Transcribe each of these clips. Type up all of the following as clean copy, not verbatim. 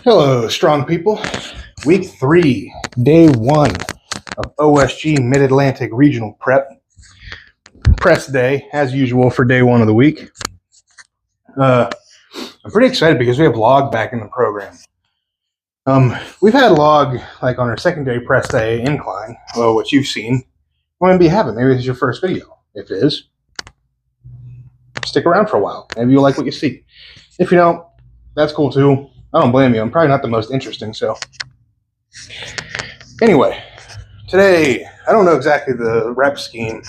Hello, strong people. Week 3, day 1 of OSG Mid-Atlantic Regional Prep. Press day, as usual, for day 1 of the week. I'm pretty excited because we have log back in the program. We've had log like on our secondary press day incline, which you've seen. What maybe you haven't. Maybe this is your first video. If it is, stick around for a while. Maybe you'll like what you see. If you don't, that's cool too. I don't blame you. I'm probably not the most interesting, so. Anyway, today, I don't know exactly the rep scheme.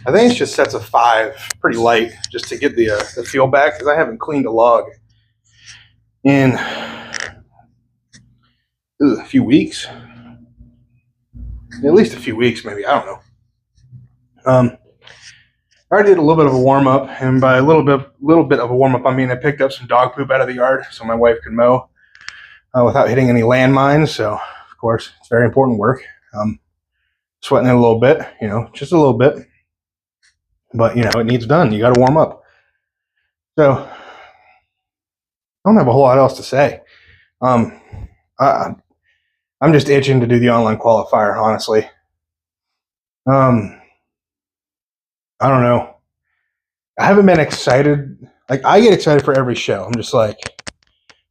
I think it's just sets of 5, pretty light, just to get the feel back, because I haven't cleaned a log in a few weeks. At least a few weeks, maybe. I don't know. I already did a little bit of a warm-up, and by a little bit of a warm-up, I mean I picked up some dog poop out of the yard so my wife could mow without hitting any landmines. So, of course, it's very important work. Sweating it a little bit, just a little bit. But, it needs done. You got to warm up. So, I don't have a whole lot else to say. I'm just itching to do the online qualifier, honestly. I don't know. I haven't been excited. Like, I get excited for every show. I'm just like,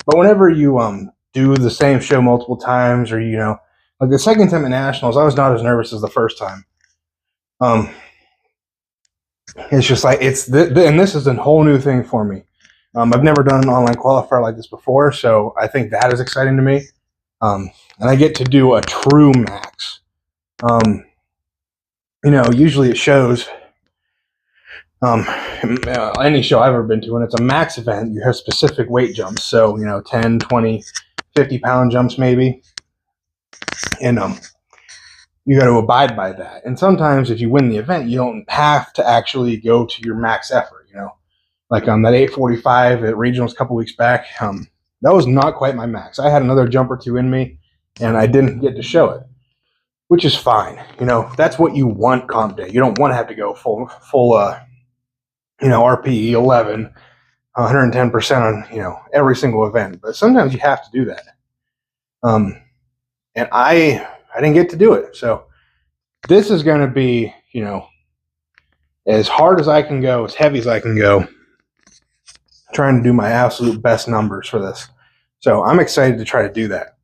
but whenever you do the same show multiple times, or like the second time at nationals, I was not as nervous as the first time. It's just like and this is a whole new thing for me. I've never done an online qualifier like this before, so I think that is exciting to me. And I get to do a true max. Usually it shows. Any show I've ever been to, when it's a max event, you have specific weight jumps. So, 10, 20, 50-pound jumps maybe. And you got to abide by that. And sometimes if you win the event, you don't have to actually go to your max effort, Like that 845 at regionals a couple weeks back, that was not quite my max. I had another jump or two in me, and I didn't get to show it, which is fine. That's what you want comp day. You don't want to have to go full RPE 11, 110% on, every single event. But sometimes you have to do that. And I didn't get to do it. So this is going to be, as hard as I can go, as heavy as I can go, trying to do my absolute best numbers for this. So I'm excited to try to do that.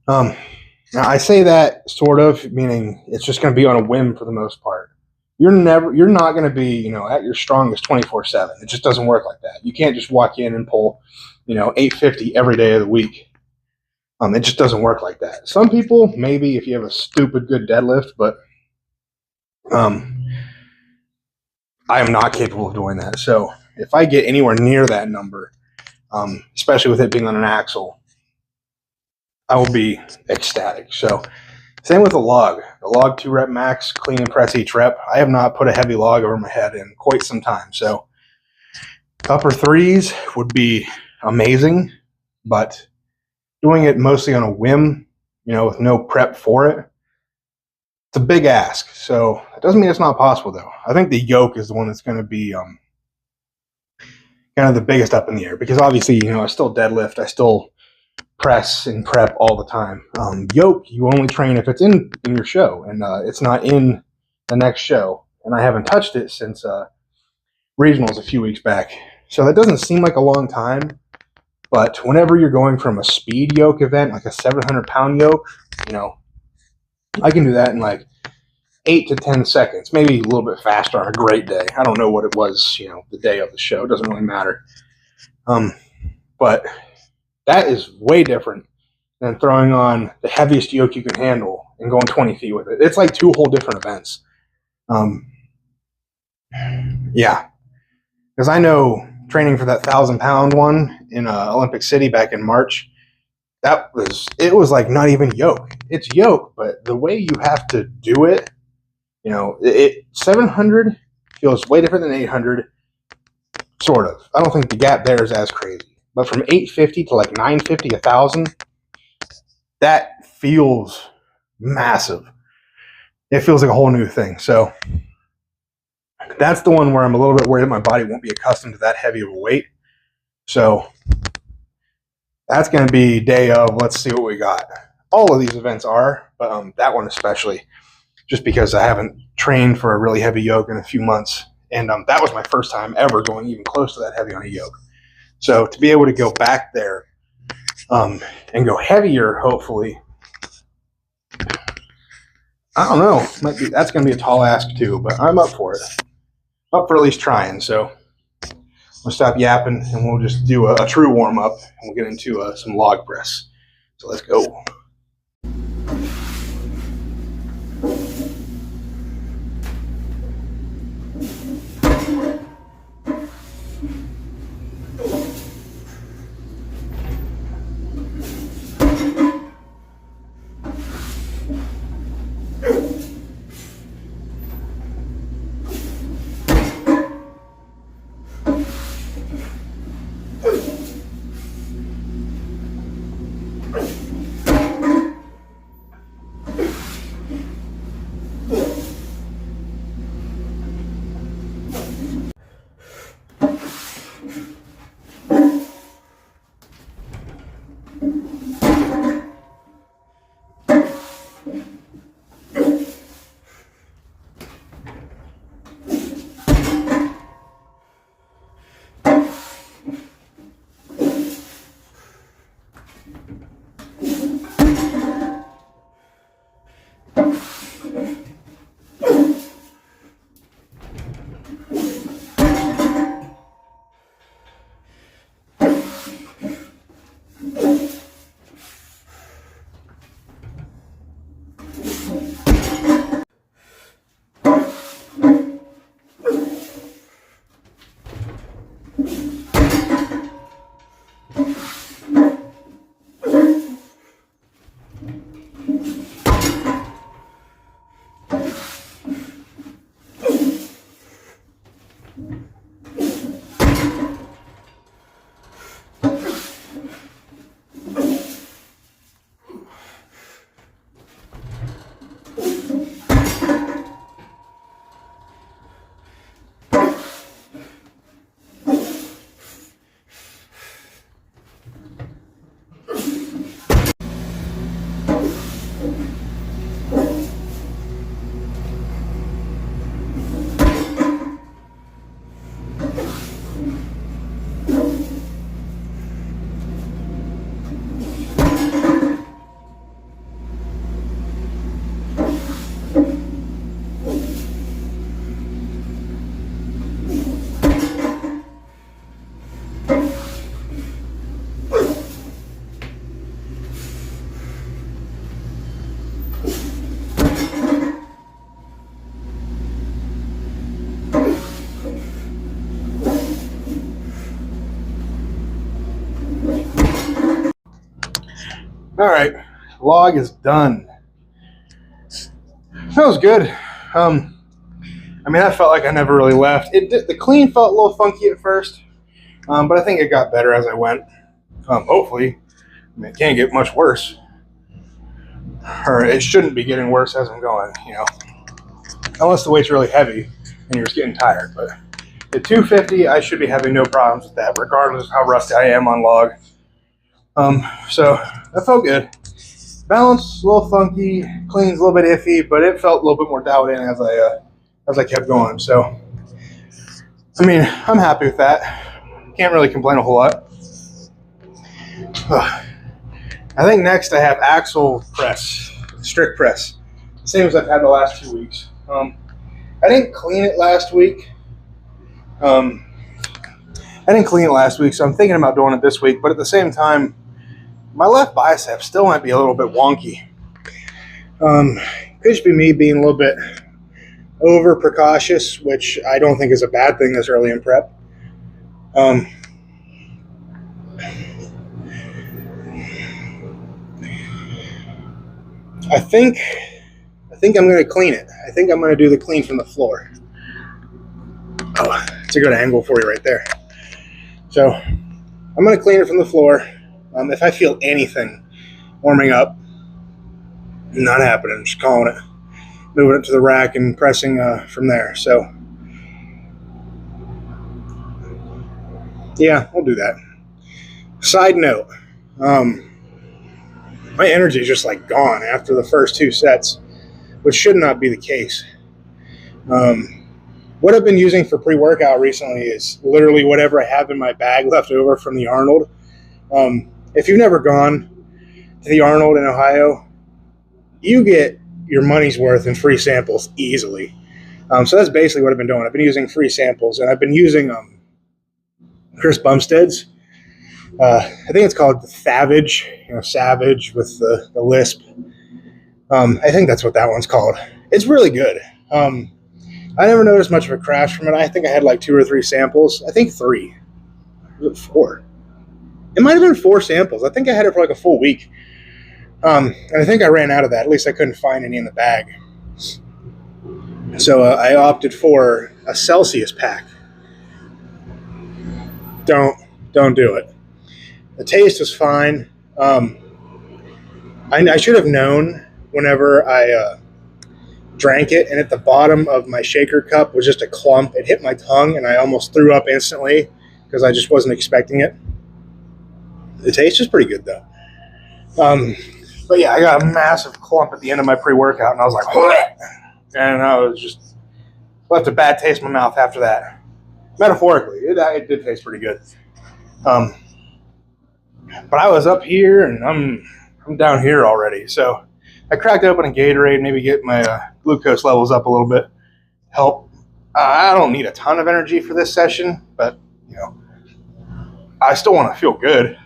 Now I say that sort of, meaning it's just going to be on a whim for the most part. You're not going to be, at your strongest 24/7. It just doesn't work like that. You can't just walk in and pull, 850 every day of the week. It just doesn't work like that. Some people, maybe if you have a stupid good deadlift, but I am not capable of doing that. So if I get anywhere near that number, especially with it being on an axle, I will be ecstatic. So same with the log 2 rep max, clean and press each rep. I have not put a heavy log over my head in quite some time. So upper 3s would be amazing, but doing it mostly on a whim, with no prep for it, it's a big ask. So it doesn't mean it's not possible, though. I think the yoke is the one that's going to be kind of the biggest up in the air, because obviously, I still deadlift, I still press and prep all the time. Yoke, you only train if it's in your show, and it's not in the next show. And I haven't touched it since regionals a few weeks back. So that doesn't seem like a long time. But whenever you're going from a speed yoke event, like a 700-pound yoke, I can do that in like 8 to 10 seconds, maybe a little bit faster on a great day. I don't know what it was, the day of the show. It doesn't really matter. But that is way different than throwing on the heaviest yoke you can handle and going 20 feet with it. It's like 2 whole different events. Yeah. Because I know training for that 1,000-pound one in Olympic City back in March, it was like not even yoke. It's yoke, but the way you have to do it, 700 feels way different than 800, sort of. I don't think the gap there is as crazy. But from 850 to like 950, 1,000, that feels massive. It feels like a whole new thing. So that's the one where I'm a little bit worried that my body won't be accustomed to that heavy of a weight. So That's going to be day of. Let's see what we got. All of these events are, but that one especially, just because I haven't trained for a really heavy yoke in a few months. And that was my first time ever going even close to that heavy on a yoke. So to be able to go back there and go heavier, hopefully, I don't know. That's going to be a tall ask too, but I'm up for it. Up for at least trying. So we'll stop yapping and we'll just do a true warm up and we'll get into some log press. So let's go. All right, log is done. That was good. I mean, I felt like I never really left. The clean felt a little funky at first, but I think it got better as I went. Hopefully, I mean, it can't get much worse, or it shouldn't be getting worse as I'm going. You know, unless the weight's really heavy and you're just getting tired. But at 250, I should be having no problems with that, regardless of how rusty I am on log. So that felt good. Balance a little funky, clean's a little bit iffy, but it felt a little bit more dialed in as I kept going. So, I mean, I'm happy with that. Can't really complain a whole lot. I think next I have axle press, strict press, same as I've had the last 2 weeks. I didn't clean it last week. So I'm thinking about doing it this week. But at the same time, my left bicep still might be a little bit wonky. Could just be me being a little bit over precautious, which I don't think is a bad thing this early in prep. I think I'm going to clean it. I think I'm going to do the clean from the floor. Oh, it's a good angle for you right there. So I'm going to clean it from the floor. If I feel anything warming up, not happening. I'm just calling it. Moving it to the rack and pressing from there. So, yeah, we'll do that. Side note, My energy is just like gone after the first 2 sets, which should not be the case. What I've been using for pre-workout recently is literally whatever I have in my bag left over from the Arnold. If you've never gone to the Arnold in Ohio, you get your money's worth in free samples easily. So that's basically what I've been doing. I've been using free samples, and I've been using Chris Bumstead's. I think it's called Savage, Savage with the lisp. I think that's what that one's called. It's really good. I never noticed much of a crash from it. I think I had like 2 or 3 samples. I think 3. Was it 4? It might have been 4 samples. I think I had it for like a full week. And I think I ran out of that. At least I couldn't find any in the bag. So I opted for a Celsius pack. Don't do it. The taste was fine. I should have known whenever I drank it, and at the bottom of my shaker cup was just a clump. It hit my tongue, and I almost threw up instantly because I just wasn't expecting it. The taste is pretty good, though. But yeah, I got a massive clump at the end of my pre-workout, and I was like, what? And I was just left a bad taste in my mouth after that. Metaphorically, it did taste pretty good. But I was up here, and I'm down here already. So I cracked open a Gatorade, maybe get my glucose levels up a little bit. Help. I don't need a ton of energy for this session, but I still want to feel good.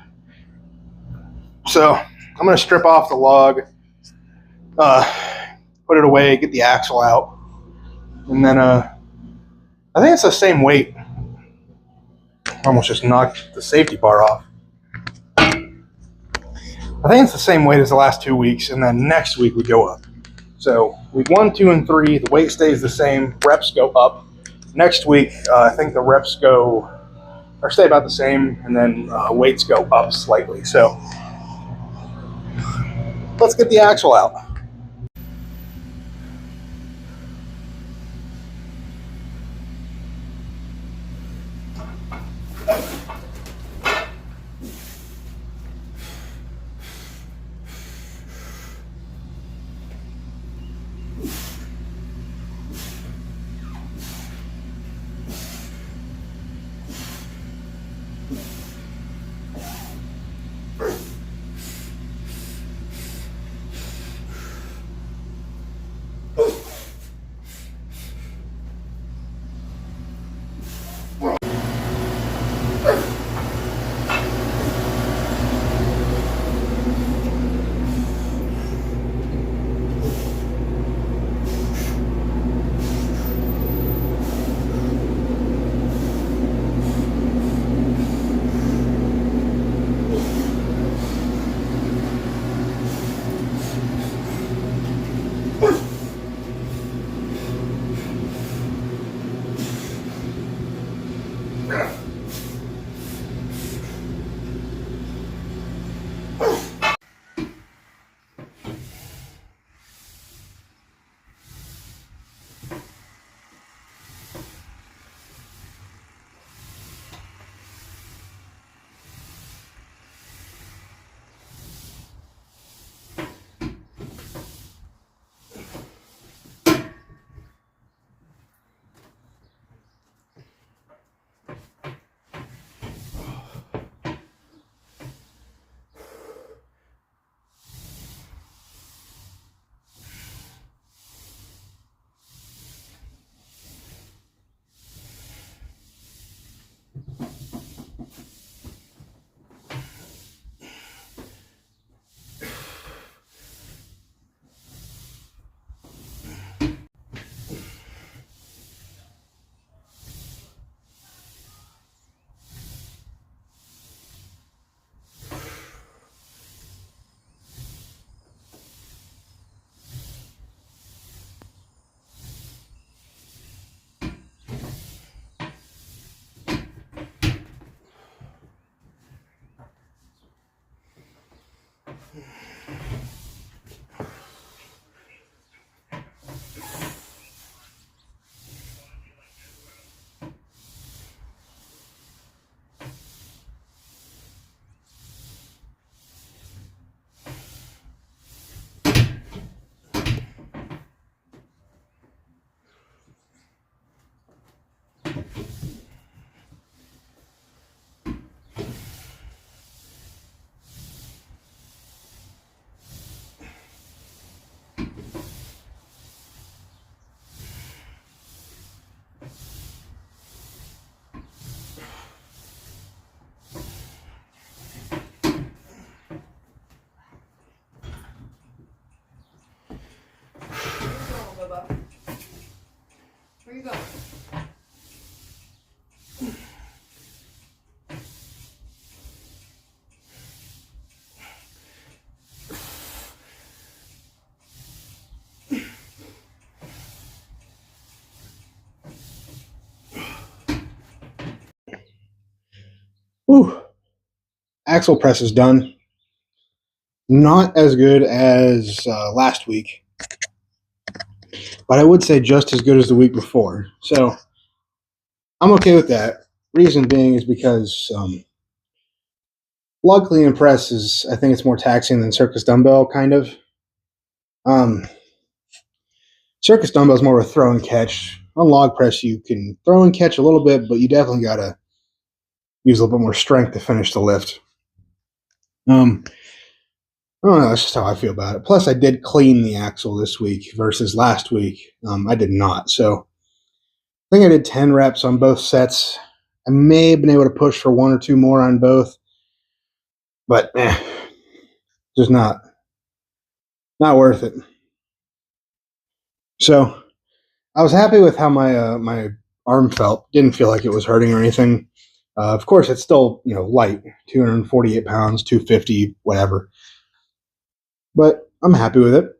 So I'm going to strip off the log, put it away, get the axle out, and then I think it's the same weight. I almost just knocked the safety bar off. I think it's the same weight as the last 2 weeks, and then next week we go up. So week 1, 2, and 3, the weight stays the same, reps go up. Next week, I think the reps stay about the same, and then weights go up slightly. So let's get the axle out. Where you go? Whew. Axle press is done. Not as good as last week, but I would say just as good as the week before. So I'm okay with that. Reason being is because log clean and press is, I think it's more taxing than circus dumbbell, kind of. Circus dumbbell is more of a throw and catch. On log press, you can throw and catch a little bit, but you definitely got to use a little bit more strength to finish the lift. I don't know. That's just how I feel about it. Plus, I did clean the axle this week versus last week. I did not. So I think I did 10 reps on both sets. I may have been able to push for one or two more on both, but just not worth it. So I was happy with how my arm felt. Didn't feel like it was hurting or anything. Of course, it's still light, 248 pounds, 250, whatever. But I'm happy with it.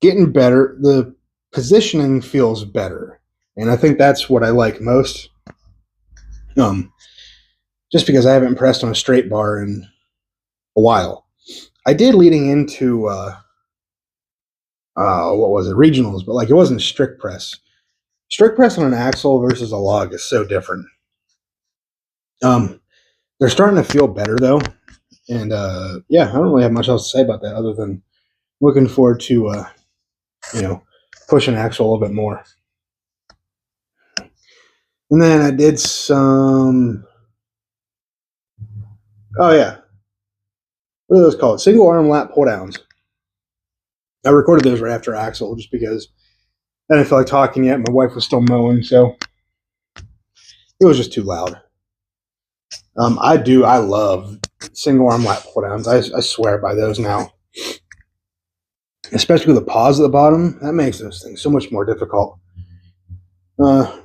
Getting better. The positioning feels better, and I think that's what I like most. Just because I haven't pressed on a straight bar in a while. I did leading into what was it, regionals, but like it wasn't strict press. Strict press on an axle versus a log is so different. They're starting to feel better though, and yeah, I don't really have much else to say about that other than looking forward to pushing axle a little bit more. And then I did some. Oh yeah, what are those called? Single arm lat pull downs. I recorded those right after axle just because I didn't feel like talking yet. My wife was still mowing, so it was just too loud. I love single arm lat pull downs. I swear by those now. Especially with the pause at the bottom, that makes those things so much more difficult. I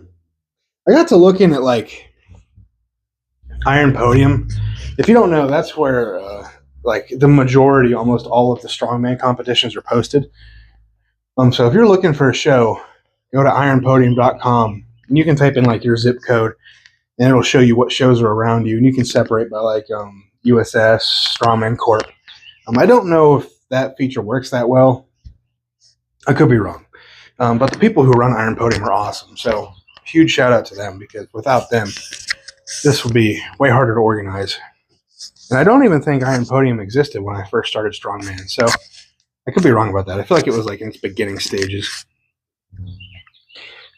got to looking at like Iron Podium. If you don't know, that's where like the majority, almost all of the strongman competitions are posted. So if you're looking for a show, go to ironpodium.com and you can type in like your zip code and it'll show you what shows are around you, and you can separate by like USS, Strongman Corp. I don't know if that feature works that well. I could be wrong. But the people who run Iron Podium are awesome. So huge shout out to them, because without them, this would be way harder to organize. And I don't even think Iron Podium existed when I first started Strongman. So I could be wrong about that. I feel like it was like in its beginning stages.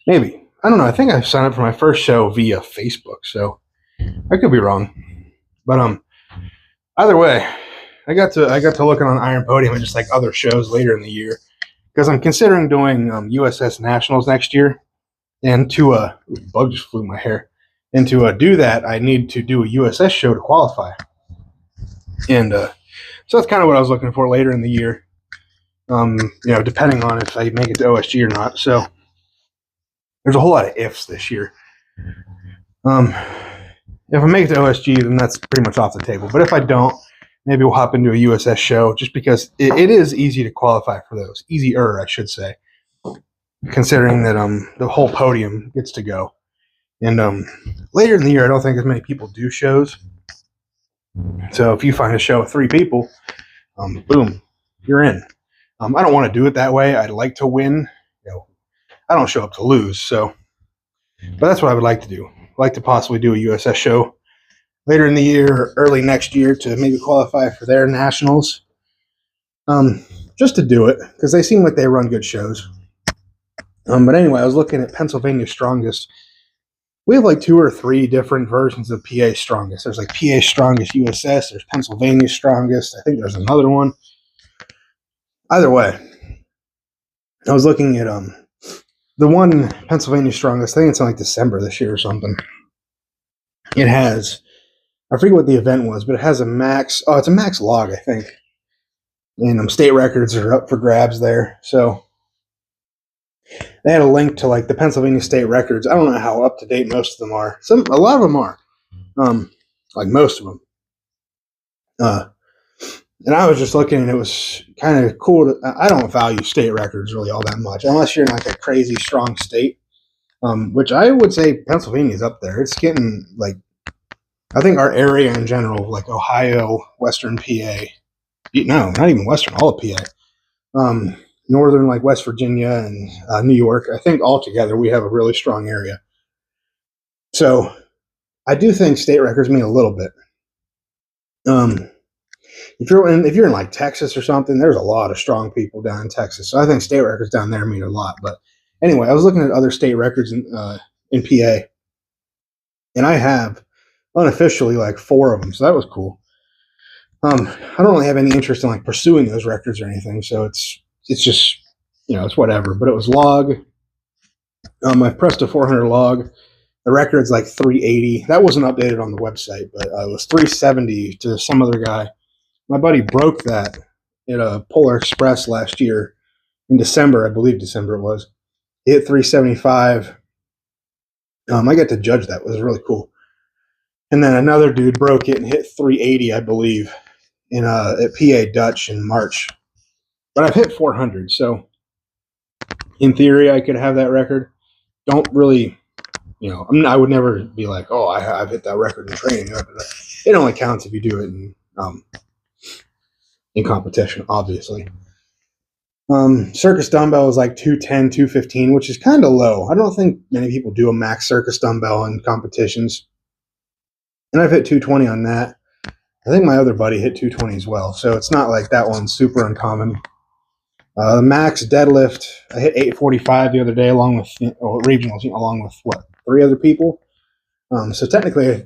Maybe. I don't know. I think I signed up for my first show via Facebook. So I could be wrong. But either way, I got to looking on Iron Podium and just like other shows later in the year, because I'm considering doing USS Nationals next year. And to bug just flew in my hair. And to do that, I need to do a USS show to qualify. And so that's kind of what I was looking for later in the year. Depending on if I make it to OSG or not. So there's a whole lot of ifs this year. If I make it to OSG, then that's pretty much off the table. But if I don't, maybe we'll hop into a USS show, just because it is easy to qualify for those. Easier, I should say, considering that the whole podium gets to go. And later in the year, I don't think as many people do shows. So if you find a show with 3 people, boom, you're in. I don't want to do it that way. I'd like to win. I don't show up to lose. So, but that's what I would like to do. I'd like to possibly do a USS show later in the year or early next year to maybe qualify for their nationals. Just to do it, because they seem like they run good shows. But anyway, I was looking at Pennsylvania Strongest. We have like 2 or 3 different versions of PA Strongest. There's like PA Strongest USS. There's Pennsylvania Strongest. I think there's another one. Either way, I was looking at the one Pennsylvania Strongest. I think it's in like December this year or something. It has, I forget what the event was, but it has a max. Oh, it's a max log, I think. And state records are up for grabs there. So They had a link to like the Pennsylvania state records. I don't know how up to date most of them are. A lot of them are, like most of them. And I was just looking, and it was kind of cool. I don't value state records really all that much, unless you're in like a crazy strong state, which I would say Pennsylvania is up there. It's getting like, I think our area in general, like Ohio, Western PA, no, not even Western, all of PA, Northern like West Virginia and New York. I think altogether we have a really strong area. So I do think state records mean a little bit. If you're in like Texas or something, there's a lot of strong people down in Texas. So I think state records down there mean a lot. But anyway, I was looking at other state records in PA, and I have unofficially like 4 of them. So that was cool. I don't really have any interest in like pursuing those records or anything. So it's just, it's whatever. But it was log. I pressed a 400 log. The record's like 380. That wasn't updated on the website, but it was 370 to some other guy. My buddy broke that at a Polar Express last year in December. I believe December it was. He hit 375. I got to judge that. It was really cool. And then another dude broke it and hit 380, I believe, at PA Dutch in March. But I've hit 400, so in theory I could have that record. Don't really, I would never be like, oh, I've hit that record in training. It only counts if you do it in competition, obviously. Circus dumbbell is like 210, 215, which is kind of low. I don't think many people do a max circus dumbbell in competitions. And I've hit 220 on that. I think my other buddy hit 220 as well. So it's not like that one's super uncommon. The max deadlift, I hit 845 the other day along with regionals, along with 3 other people. So technically,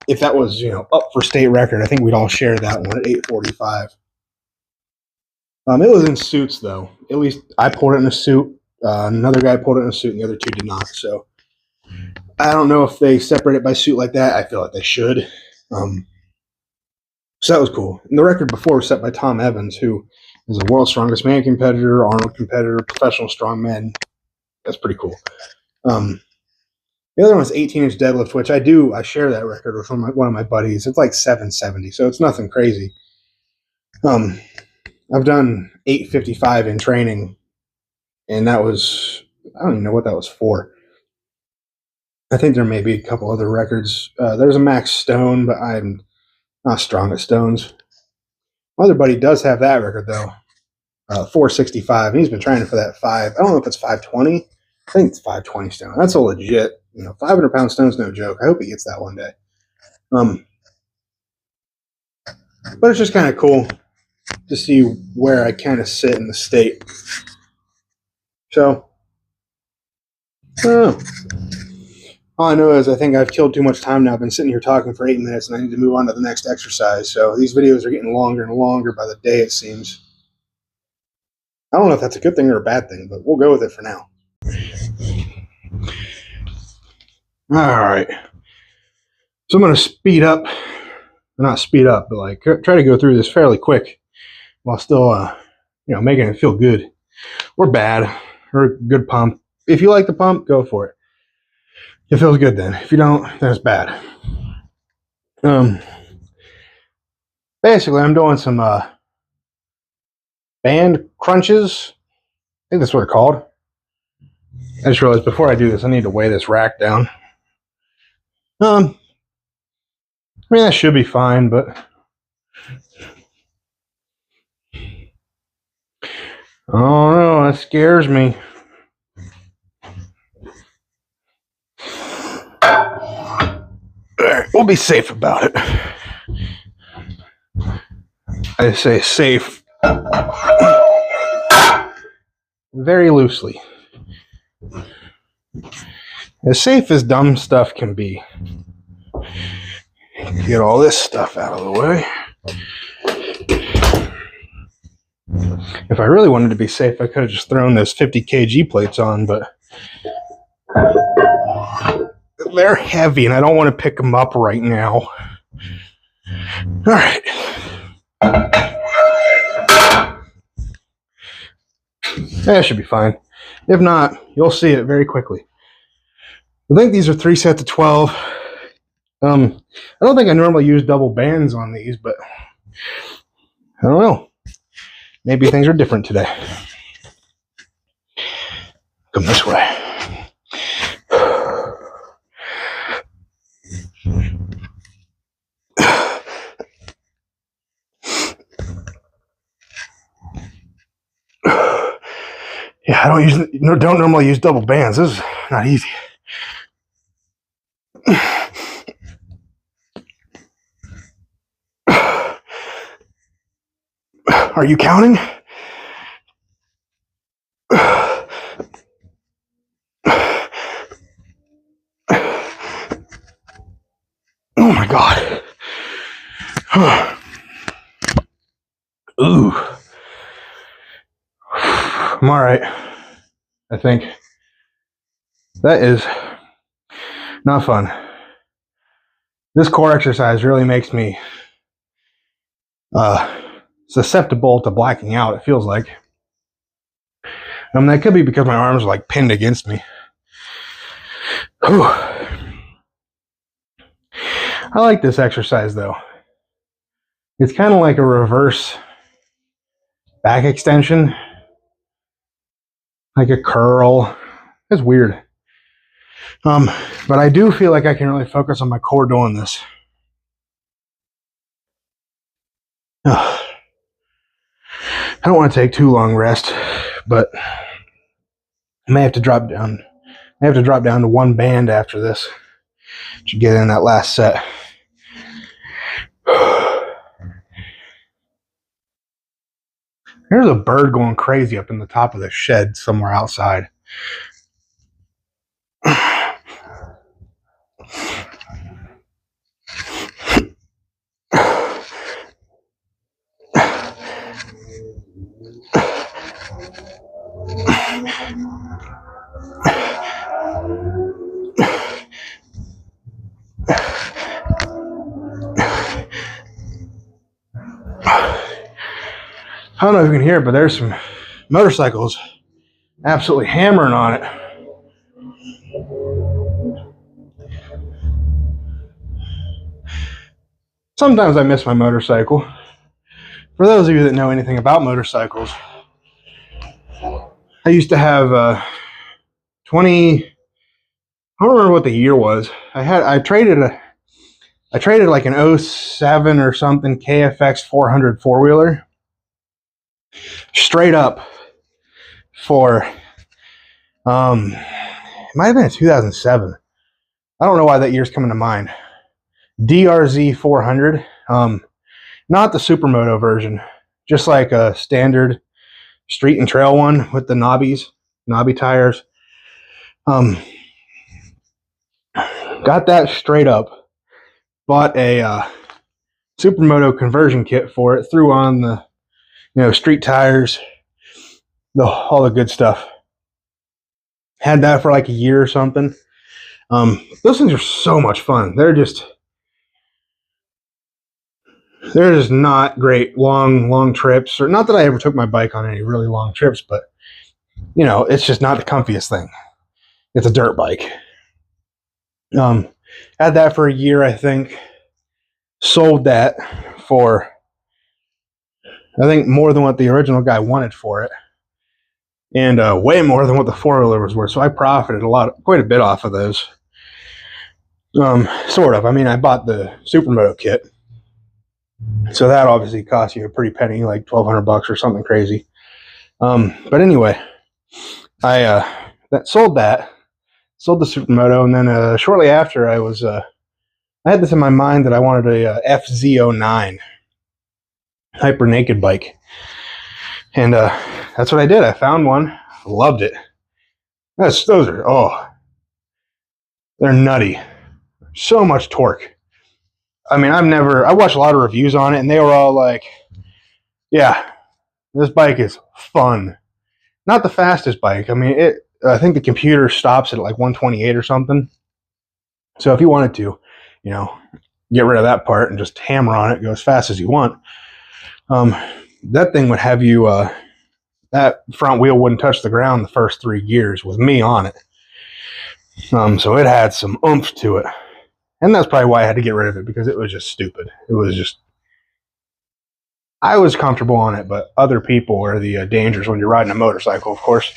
if that was, up for state record, I think we'd all share that one at 845. It was in suits, though. At least I pulled it in a suit. Another guy pulled it in a suit, and the other 2 did not. So I don't know if they separate it by suit like that. I feel like they should. So that was cool. And the record before was set by Tom Evans, who is a world's strongest man competitor, Arnold competitor, professional strongman. That's pretty cool. The other one was 18-inch deadlift, which I share that record with one of my buddies. It's like 770, so it's nothing crazy. I've done 855 in training, and that was, I don't even know what that was for. I think there may be a couple other records. There's a max stone, but I'm not strong at stones. My other buddy does have that record, though, 465, and he's been training for that 5. I don't know if it's 520. I think it's 520 stone. That's a legit, 500-pound stone's no joke. I hope he gets that one day. But it's just kind of cool to see where I kind of sit in the state. So, I don't know. All I know is I think I've killed too much time now. I've been sitting here talking for 8 minutes, and I need to move on to the next exercise. So these videos are getting longer and longer by the day, it seems. I don't know if that's a good thing or a bad thing, but we'll go with it for now. All right. So I'm going to speed up. Not speed up, but like try to go through this fairly quick while still, making it feel good or bad or a good pump. If you like the pump, go for it. It feels good then. If you don't, then it's bad. Basically, I'm doing some band crunches. I think that's what they're called. I just realized before I do this, I need to weigh this rack down. I mean, that should be fine, but oh no, that scares me. Alright, we'll be safe about it. I say safe very loosely. As safe as dumb stuff can be. Get all this stuff out of the way. If I really wanted to be safe, I could have just thrown those 50 kg plates on, but they're heavy and I don't want to pick them up right now. All right. That should be fine. If not, you'll see it very quickly. I think these are 3 sets of 12. I don't think I normally use double bands on these, but I don't know. Maybe things are different today. Come this way. Yeah, I don't normally use double bands. This is not easy. Are you counting? Oh my God. Ooh. I'm all right, I think. That is not fun. This core exercise really makes me susceptible to blacking out, it feels like. That could be because my arms are like pinned against me. Whew. I like this exercise though. It's kind of like a reverse back extension, like a curl. It's weird. But I do feel like I can really focus on my core doing this. I don't want to take too long rest, but I may have to drop down. I have to drop down to 1 band after this to get in that last set. There's a bird going crazy up in the top of the shed somewhere outside. I don't know if you can hear it, but there's some motorcycles absolutely hammering on it. Sometimes I miss my motorcycle. For those of you that know anything about motorcycles, I used to have 20. I don't remember what the year was. I traded like an 07 or something KFX 400 four-wheeler straight up for it might have been a 2007. I don't know why that year's coming to mind. DRZ 400, not the Supermoto version, just like a standard street and trail one with the knobby tires. Got that straight up. Bought a Supermoto conversion kit for it. Threw on the street tires, all the good stuff. Had that for like a year or something. Those things are so much fun. They're just not great long trips. Or not that I ever took my bike on any really long trips, but it's just not the comfiest thing. It's a dirt bike. Had that for a year, I think. Sold that for, I think, more than what the original guy wanted for it, and way more than what the four-wheeler was worth. So I profited quite a bit off of those. Sort of. I mean, I bought the Supermoto kit, so that obviously cost you a pretty penny, like $1,200 or something crazy. But anyway, I sold the Supermoto, and then shortly after, I had this in my mind that I wanted a FZ09 hyper naked bike, and that's what I did. I found one, loved it. Those are they're nutty. So much torque. I mean, I watched a lot of reviews on it, and they were all like, yeah, this bike is fun. Not the fastest bike. I mean, I think the computer stops at like 128 or something. So if you wanted to, get rid of that part and just hammer on it, go as fast as you want. That thing would have you that front wheel wouldn't touch the ground the first 3 gears with me on it. So it had some oomph to it. And that's probably why I had to get rid of it, because it was just stupid. It was just, I was comfortable on it, but other people are the dangers when you're riding a motorcycle, of course.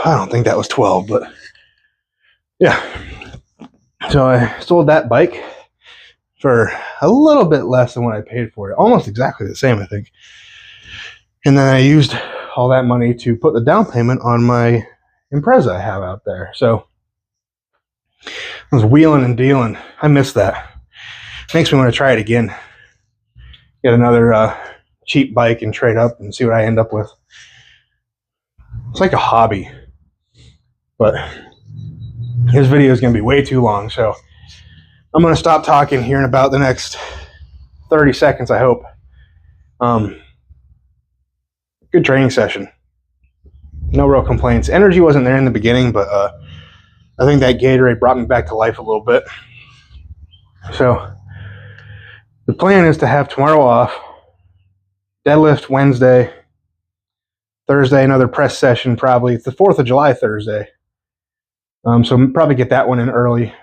I don't think that was 12, but yeah. So I sold that bike for a little bit less than what I paid for it. Almost exactly the same, I think. And then I used all that money to put the down payment on my Impreza I have out there. So I was wheeling and dealing. I miss that. Makes me want to try it again. Get another cheap bike and trade up and see what I end up with. It's like a hobby. But this video is going to be way too long, so I'm going to stop talking here in about the next 30 seconds, I hope. Good training session. No real complaints. Energy wasn't there in the beginning, but I think that Gatorade brought me back to life a little bit. So the plan is to have tomorrow off, deadlift Wednesday, Thursday another press session probably. It's the 4th of July Thursday. So probably get that one in early.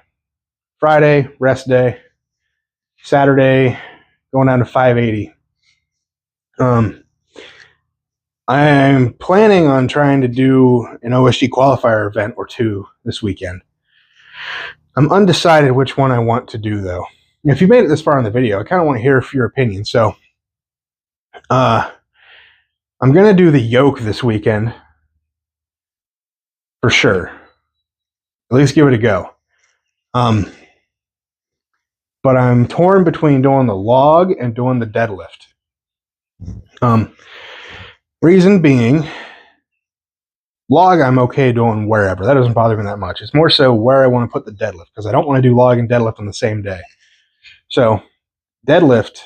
Friday, rest day. Saturday, going down to 580. I'm planning on trying to do an OSG qualifier event or two this weekend. I'm undecided which one I want to do, though. If you made it this far in the video, I kind of want to hear your opinion. So I'm going to do the yoke this weekend for sure. At least give it a go. But I'm torn between doing the log and doing the deadlift. Reason being, log I'm okay doing wherever. That doesn't bother me that much. It's more so where I want to put the deadlift, because I don't want to do log and deadlift on the same day. So deadlift,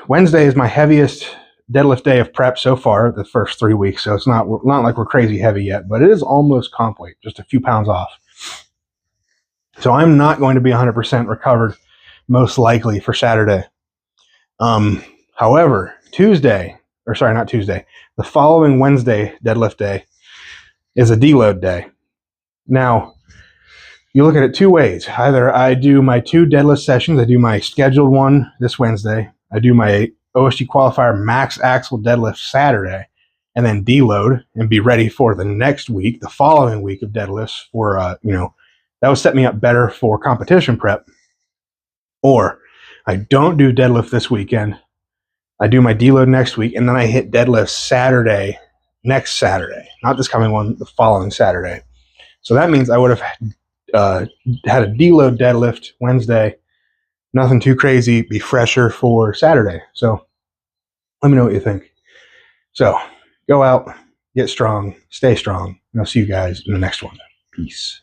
Wednesday is my heaviest deadlift day of prep so far, the first 3 weeks. So it's not like we're crazy heavy yet, but it is almost comp weight, just a few pounds off. So I'm not going to be 100% recovered, most likely, for Saturday. However, the following Wednesday, deadlift day, is a deload day. Now, you look at it two ways. Either I do my 2 deadlift sessions, I do my scheduled one this Wednesday, I do my OSG qualifier max axle deadlift Saturday, and then deload and be ready for the next week, the following week of deadlifts for, that would set me up better for competition prep. Or I don't do deadlift this weekend. I do my deload next week, and then I hit deadlift next Saturday. Not this coming one, the following Saturday. So that means I would have had a deload deadlift Wednesday. Nothing too crazy, be fresher for Saturday. So let me know what you think. So go out, get strong, stay strong, and I'll see you guys in the next one. Peace.